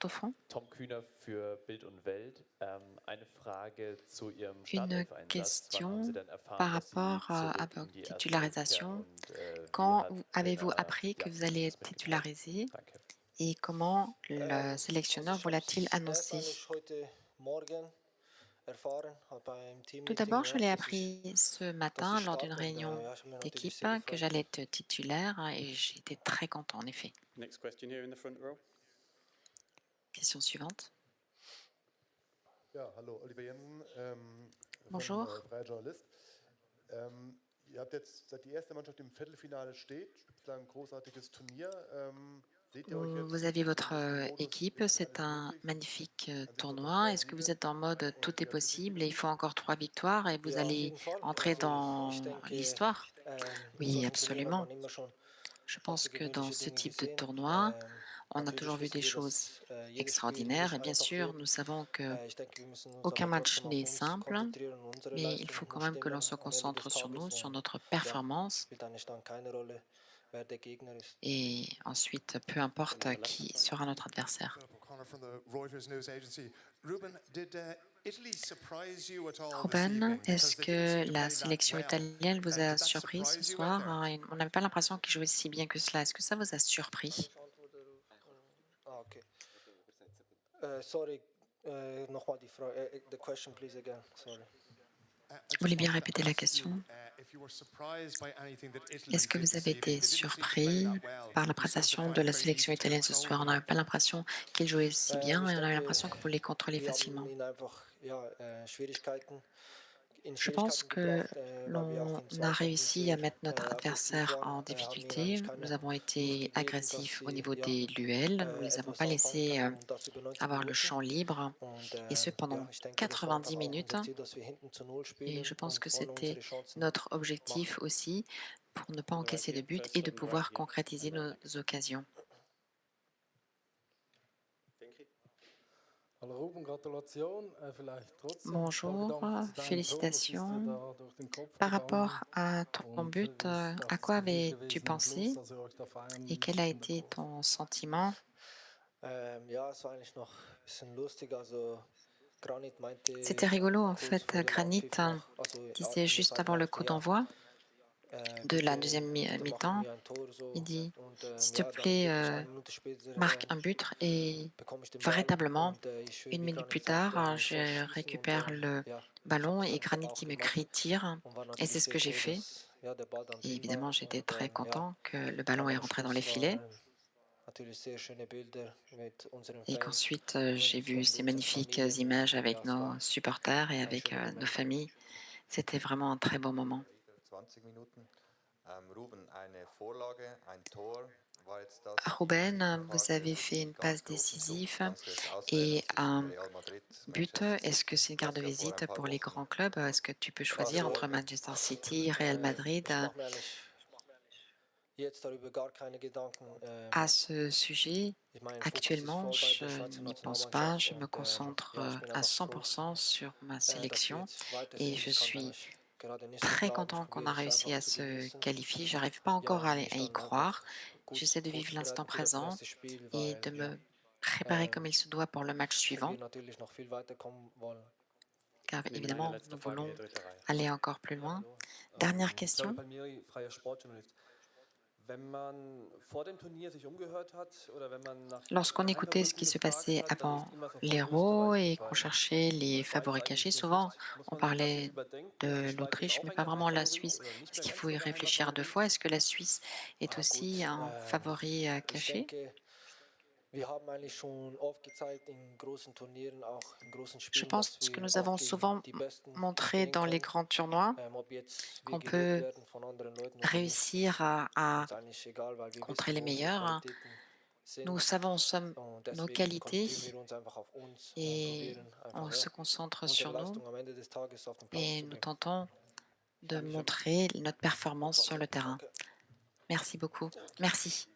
au fond. Tom Kühner für Bild und Welt. Eine Frage zu Ihrem Une Startelf-Einsatz. Wann haben Sie question denn par erfahren, dass Sie rapport à zurück in votre die erste Elf kehren titularisation. und wie Quand hat avez-vous Trainer appris que Jan vous Ihnen allez das être mitgeteilt? titularisé Danke. et comment le Also sélectionneur ich vous habe l'a-t-il es erst annoncé? eigentlich heute Morgen erfahren, beim Tout Teammeeting, d'abord, je ja, l'ai appris ce dass matin ich lors d'une starte und réunion ja, ich habe mich natürlich d'équipe sehr que gefreut. j'allais être titulaire et j'étais très content en effet. Next question here in the front row. Question suivante. Ja, hallo, Oliver Jensen Bonjour. Freier Journalist. Ihr habt jetzt, seit die erste Mannschaft im Viertelfinale steht, bislang ein großartiges Turnier. Seht ihr euch jetzt Vous avez in votre diesem Modus, équipe, wirklich c'est alles un möglich? magnifique Dann sind noch tournoi. drei Est-ce que vous Siege êtes en mode und tout est wieder ein bisschen possible et il gewinnen? faut encore 3 victoires et vous Ja, auf allez jeden Fall. entrer Also ich dans denke, l'histoire? in Oui, solchen Turnieren hat absolument. man immer schon Je pense que dans außergewöhnliche ce Dinge type de gesehen. tournoi, on a toujours Natürlich vu wissen des wir, choses dass jedes Spiel extraordinaires et nicht bien einfach sûr, wird. nous savons que Ich denke, wir müssen uns aucun aber match trotzdem auf n'est uns simple, konzentrieren und unsere mais il Leistung faut quand muss même que l'on stimmen se am Ende des concentre sur nous, Tages. sur Und notre ja, performance spielt eigentlich dann keine Rolle, wer der Gegner ist. et ensuite, peu importe qui sera notre adversaire. Philip O'Connor from the Reuters news agency. Ruben, did Italy surprise you at all this Ruben, evening? est-ce Because they didn't seem que to la play that sélection well. italienne vous a Did that surpris ce surprise you out soir? there? On n'avait pas l'impression qu'ils jouaient si bien que cela. Est-ce que ça vous a Kann surpris? ich antworten okay. Sorry, nochmal die Frage, the question please again, sorry. I Vous voulez just bien wanted to répéter la ask you question? if you were surprised by anything that Est-ce Italy que did vous this avez evening. été They didn't seem to play surpris that well. par la You seemed to prestation de find it la very sélection easy to italienne ce soir? control On them. n'avait pas l'impression qu'ils jouaient si bien Ich et on avait denke, l'impression que vous les contrôlez wir haben facilement. ihn einfach in Je pense Schwierigkeiten que gebracht, weil wir auch l'on im a Zweikampf réussi à sehr mettre notre aggressiv adversaire waren, en haben ihnen eigentlich difficulté. Nous keine avons Luft été gegeben, dass agressifs au sie niveau des duels. Nous ne les avons etwas pas anfangen laissés können und das über 90 avoir le Minuten. champ libre, Und et ce pendant ich denke, das war einfach 90 auch minutes. unser Ziel, dass wir hinten zu Null Et je spielen pense und que vorne c'était unsere Chancen notre objectif machen. aussi pour ne pas To the right encaisser de here, but first et de on the right pouvoir here, concrétiser and then nos next. occasions. Hallo Ruben, Gratulation. Vielleicht trotzdem ein paar Bonjour, Gedanken zu deinem Tor. Was ist dir félicitations. da durch den Kopf Par gegangen? rapport à ton Und but, wie ist auch à das quoi Gefühl avais-tu gewesen am pensé Schluss, als ihr euch da feiern et quel a musstet in der été Kurve? ton sentiment? Ja, es war eigentlich noch ein bisschen lustig. Also Granit meinte C'était rigolo en kurz fait. vor dem Granit Anpfiff nach, also disait in der juste zweiten avant le coup Halbzeit, ja, d'envoi de la bitte, deuxième bitte machen mi-temps, wir ein Tor il so. dit, Und s'il te ja, dann plaît, wirklich eine Minute später marque un but et bekomme ich den Ball véritablement, und ich höre, une wie minute plus Granit sagt, tard, soll je schießen und récupère le ja, ich habe ballon das et dann Granit auch qui me gemacht crie tire. und war Et c'est natürlich ce sehr que j'ai froh, fait. dass ja, der Ball dann Et drin war évidemment, j'étais und très ja, content que le ballon dann est am rentré dans les Schluss war filets natürlich sehr schöne Bilder mit unseren et Fans qu'ensuite j'ai vu und ces unseren magnifiques Familien. images Und ja, avec es war nos supporters et ein avec schöner nos Moment. familles. C'était vraiment un très beau moment. 20 Minuten. Ruben, eine Vorlage, ein Tor. War jetzt das Ruben, vous quasi avez für fait die une ganz passe großen Clubs? décisive Kannst du jetzt auswählen et zwischen un Real Madrid, but. Manchester Est-ce City? que c'est une Du carte hast de ja vor ein visite paar pour les Wochen grands clubs? Est-ce que tu peux choisir Also entre Manchester City, Real Madrid? ich mache mir eigentlich jetzt darüber gar keine Gedanken. À ce sujet, Ich mein Fokus ist actuellement, voll bei der je Schweizer n'y pense pas. Nationalmannschaft Je me und concentre ja, ich bin à einfach froh, 100% sur ma dass wir sélection jetzt weiter et sind. je Ich kann es suis eigentlich gerade nicht très ertragen. Ich content qu'on probiere a es réussi einfach à zu se genießen. qualifier. J'arrive pas Ja, encore und à mich y dann croire. einfach gut J'essaie de vivre l'instant vorzubereiten für das présent nächste Spiel, et weil de ja, me préparer comme il se doit pour le match wenn suivant, wir natürlich noch viel weiterkommen wollen. car Nimm eine évidemment, letzte nous Frage voulons hier, dritte Reihe. aller encore plus Ja, loin. hallo. Dernière Claudio question. Palmieri, freier Sportjournalist. Wenn man vor dem Turnier sich umgehört hat oder wenn man nach Lorsqu'on écoutait ce qui Einkaufskalkül se gefragt passait hat, dann avant ist immer sofort l'Hérault Österreich et qu'on gefallen. cherchait les Weshalb favoris cachés, eigentlich nicht? souvent Muss on man das jetzt parlait überdenken? Ist die de Schweiz jetzt l'Autriche, auch mais ein pas vraiment la Geheimfavorit Suisse. oder nicht Est-ce mehr qu'il ganz faut der y réfléchir deux Geheimfavorit? fois? Est-ce que la Suisse est aussi Gut, un favori ich caché? denke, wir haben eigentlich schon oft gezeigt in großen Turnieren, auch in großen Je Spielen, pense dass que wir nous auch avons gegen souvent die Besten montré stehen dans les können. grands tournois Ob jetzt wir qu'on gelobt peut werden von anderen Leuten oder nicht, réussir à ist eigentlich egal, weil wir contrer wissen, les wo unsere meilleurs. Qualitäten sind. Nous savons sommes Und nos deswegen konzentrieren qualités wir uns einfach auf uns und et probieren on einfach, se ja, concentre unsere sur nous Leistung am Ende des Tages auf den Platz et zu nous bringen. tentons de montrer notre performance sur le terrain. Danke. Merci beaucoup. Merci.